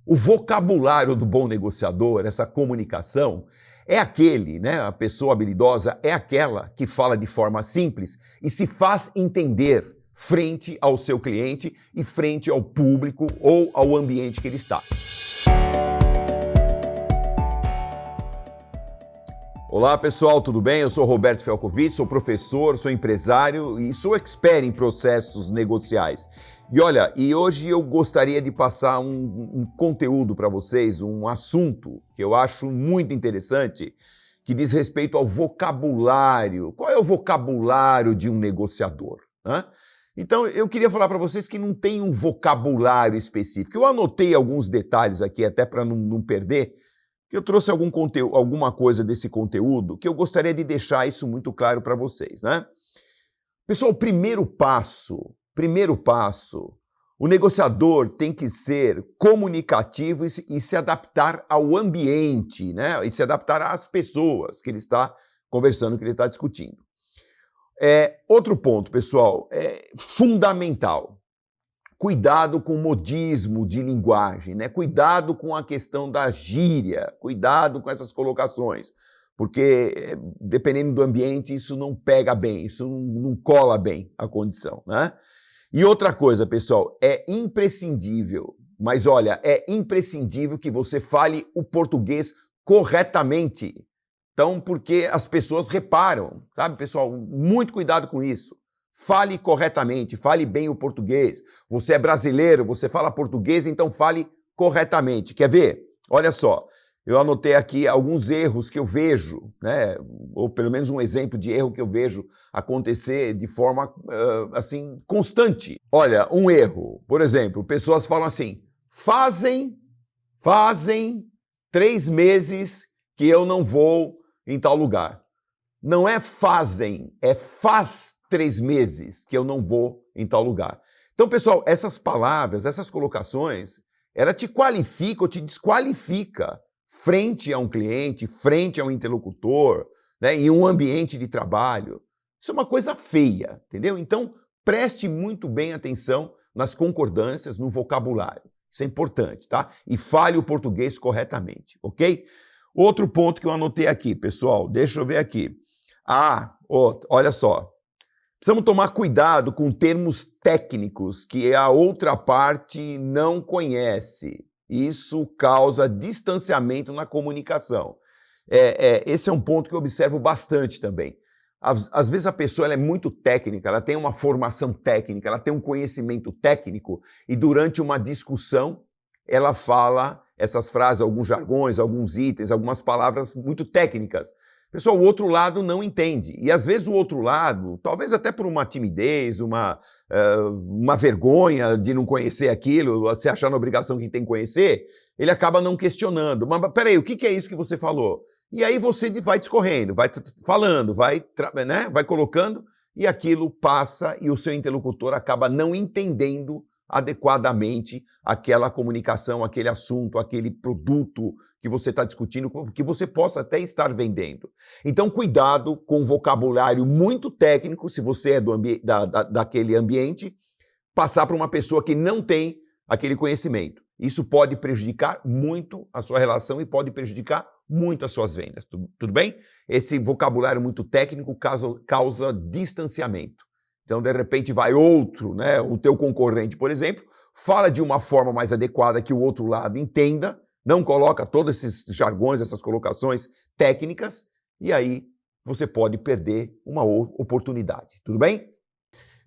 O vocabulário do bom negociador, essa comunicação, é aquele, né? A pessoa habilidosa é aquela que fala de forma simples e se faz entender frente ao seu cliente e frente ao público ou ao ambiente que ele está. Olá pessoal, tudo bem? Eu sou Roberto Felcovitch, sou professor, sou empresário e sou expert em processos negociais. E olha, hoje eu gostaria de passar um conteúdo para vocês, um assunto que eu acho muito interessante, que diz respeito ao vocabulário. Qual é o vocabulário de um negociador? Então eu queria falar para vocês que não tem um vocabulário específico. Eu anotei alguns detalhes aqui até para não perder, que eu trouxe alguma coisa desse conteúdo que eu gostaria de deixar isso muito claro para vocês, né? Pessoal, primeiro passo, o negociador tem que ser comunicativo e se adaptar ao ambiente, né? E se adaptar às pessoas que ele está conversando, que ele está discutindo. Outro ponto, pessoal, é fundamental. Cuidado com o modismo de linguagem, né? Cuidado com a questão da gíria, cuidado com essas colocações, porque dependendo do ambiente isso não pega bem, isso não cola bem a condição, né? E outra coisa, pessoal, é imprescindível, mas olha, é imprescindível que você fale o português corretamente. Então, porque as pessoas reparam, sabe, pessoal? Muito cuidado com isso. Fale corretamente, fale bem o português. Você é brasileiro, você fala português, então fale corretamente. Quer ver? Olha só, eu anotei aqui alguns erros que eu vejo, né? Ou pelo menos um exemplo de erro que eu vejo acontecer de forma, assim, constante. Olha, um erro, por exemplo, pessoas falam assim, fazem 3 meses que eu não vou em tal lugar. Não é fazem, é faz 3 meses que eu não vou em tal lugar. Então, pessoal, essas palavras, essas colocações, ela te qualifica ou te desqualifica frente a um cliente, frente a um interlocutor, né, em um ambiente de trabalho. Isso é uma coisa feia, entendeu? Então, preste muito bem atenção nas concordâncias, no vocabulário. Isso é importante, tá? E fale o português corretamente, ok? Outro ponto que eu anotei aqui, pessoal, deixa eu ver aqui. Olha só. Precisamos tomar cuidado com termos técnicos que a outra parte não conhece. Isso causa distanciamento na comunicação. Esse é um ponto que eu observo bastante também. Às vezes a pessoa ela é muito técnica, ela tem uma formação técnica, ela tem um conhecimento técnico e durante uma discussão ela fala essas frases, alguns jargões, alguns itens, algumas palavras muito técnicas. Pessoal, o outro lado não entende. E às vezes o outro lado, talvez até por uma timidez, uma vergonha de não conhecer aquilo, se achar na obrigação que tem que conhecer, ele acaba não questionando. Mas peraí, o que é isso que você falou? E aí você vai discorrendo, vai falando, vai colocando, e aquilo passa e o seu interlocutor acaba não entendendo adequadamente aquela comunicação, aquele assunto, aquele produto que você está discutindo, que você possa até estar vendendo. Então, cuidado com o vocabulário muito técnico, se você é daquele ambiente, passar para uma pessoa que não tem aquele conhecimento. Isso pode prejudicar muito a sua relação e pode prejudicar muito as suas vendas. Tudo bem? Esse vocabulário muito técnico causa distanciamento. Então, de repente, vai outro, né, o teu concorrente, por exemplo, fala de uma forma mais adequada que o outro lado entenda, não coloca todos esses jargões, essas colocações técnicas, e aí você pode perder uma oportunidade. Tudo bem?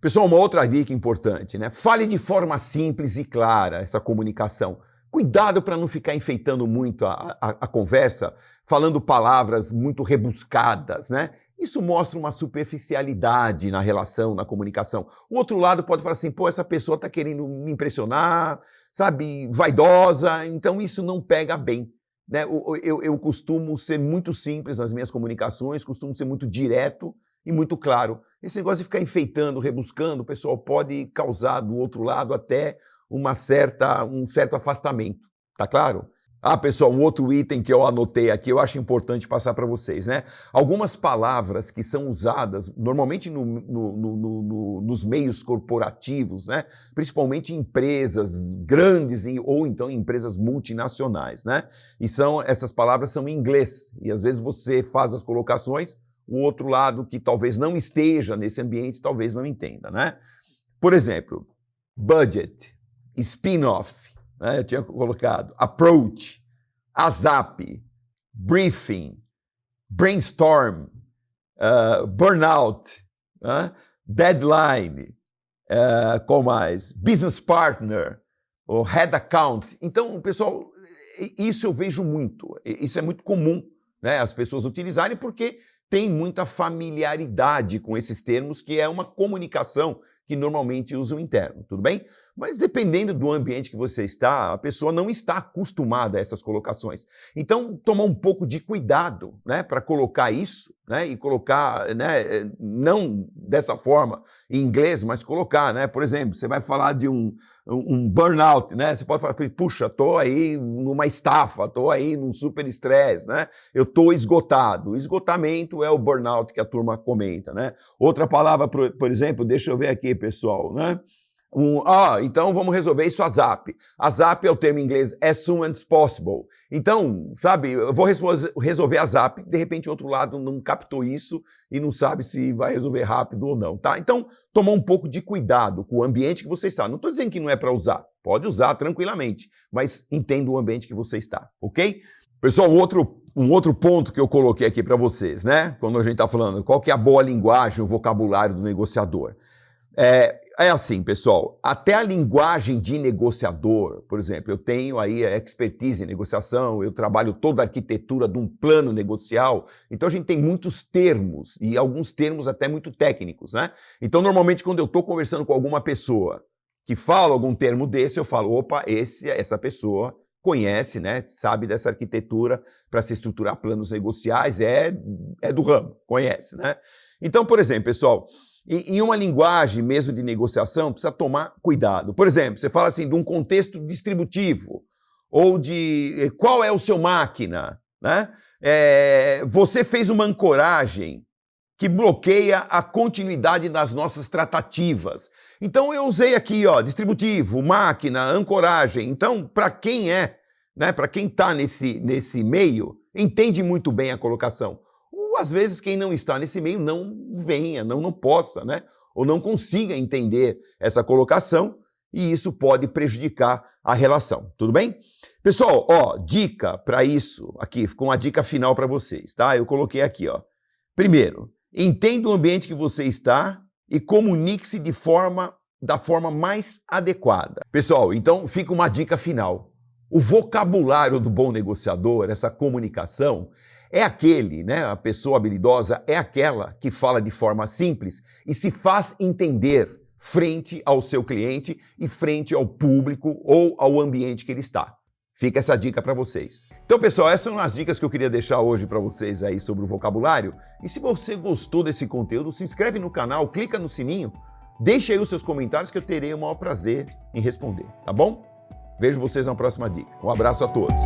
Pessoal, uma outra dica importante, né? Fale de forma simples e clara essa comunicação. Cuidado para não ficar enfeitando muito a conversa, falando palavras muito rebuscadas, né? Isso mostra uma superficialidade na relação, na comunicação. O outro lado pode falar assim, pô, essa pessoa está querendo me impressionar, sabe, vaidosa, então isso não pega bem, né? Eu costumo ser muito simples nas minhas comunicações, costumo ser muito direto e muito claro. Esse negócio de ficar enfeitando, rebuscando, pessoal, pode causar do outro lado até um certo afastamento, tá claro? Ah, pessoal, um outro item que eu anotei aqui, eu acho importante passar para vocês, né? Algumas palavras que são usadas normalmente nos meios corporativos, né? Principalmente em empresas grandes ou então em empresas multinacionais, né? E essas palavras são em inglês. E às vezes você faz as colocações, o outro lado que talvez não esteja nesse ambiente, talvez não entenda, né? Por exemplo, budget, spin-off, né? Eu tinha colocado approach, ASAP, briefing, brainstorm, burnout, deadline, qual mais? Business partner, ou head account. Então, pessoal, isso eu vejo muito. Isso é muito comum, né, as pessoas utilizarem porque tem muita familiaridade com esses termos, que é uma comunicação que normalmente usa o interno, tudo bem? Mas dependendo do ambiente que você está, a pessoa não está acostumada a essas colocações. Então, tomar um pouco de cuidado, né, para colocar isso, né, e colocar, né, não dessa forma em inglês, mas colocar, né, por exemplo, você vai falar de um burnout, né, você pode falar, puxa, estou aí numa estafa, estou aí num super estresse, né, eu estou esgotado. O esgotamento é o burnout que a turma comenta, né. Outra palavra, por exemplo, deixa eu ver aqui, pessoal, né, então vamos resolver isso ASAP. ASAP é o termo em inglês as soon as possible. Então, sabe, eu vou resolver ASAP, de repente o outro lado não captou isso e não sabe se vai resolver rápido ou não, tá? Então, tomar um pouco de cuidado com o ambiente que você está. Não estou dizendo que não é para usar, pode usar tranquilamente, mas entenda o ambiente que você está, ok? Pessoal, um outro ponto que eu coloquei aqui para vocês, né? Quando a gente está falando qual que é a boa linguagem, o vocabulário do negociador. É assim, pessoal, até a linguagem de negociador, por exemplo, eu tenho aí a expertise em negociação, eu trabalho toda a arquitetura de um plano negocial, então a gente tem muitos termos, e alguns termos até muito técnicos, né? Então, normalmente, quando eu estou conversando com alguma pessoa que fala algum termo desse, eu falo, opa, essa pessoa conhece, né, sabe dessa arquitetura para se estruturar planos negociais, é do ramo, conhece, né? Então, por exemplo, pessoal, em uma linguagem mesmo de negociação, precisa tomar cuidado. Por exemplo, você fala assim de um contexto distributivo, ou de qual é o seu máquina, né? Você fez uma ancoragem que bloqueia a continuidade das nossas tratativas. Então eu usei aqui, ó, distributivo, máquina, ancoragem. Então, para quem né, para quem está nesse meio, entende muito bem a colocação. Às vezes quem não está nesse meio não venha, não possa, né? Ou não consiga entender essa colocação e isso pode prejudicar a relação, tudo bem? Pessoal, ó, dica para isso, aqui, com uma dica final para vocês, tá? Eu coloquei aqui, ó. Primeiro, entenda o ambiente que você está e comunique-se da forma mais adequada. Pessoal, então fica uma dica final. O vocabulário do bom negociador, essa comunicação, é aquele, né? A pessoa habilidosa é aquela que fala de forma simples e se faz entender frente ao seu cliente e frente ao público ou ao ambiente que ele está. Fica essa dica para vocês. Então, pessoal, essas são as dicas que eu queria deixar hoje para vocês aí sobre o vocabulário. E se você gostou desse conteúdo, se inscreve no canal, clica no sininho, deixa aí os seus comentários que eu terei o maior prazer em responder, tá bom? Vejo vocês na próxima dica. Um abraço a todos.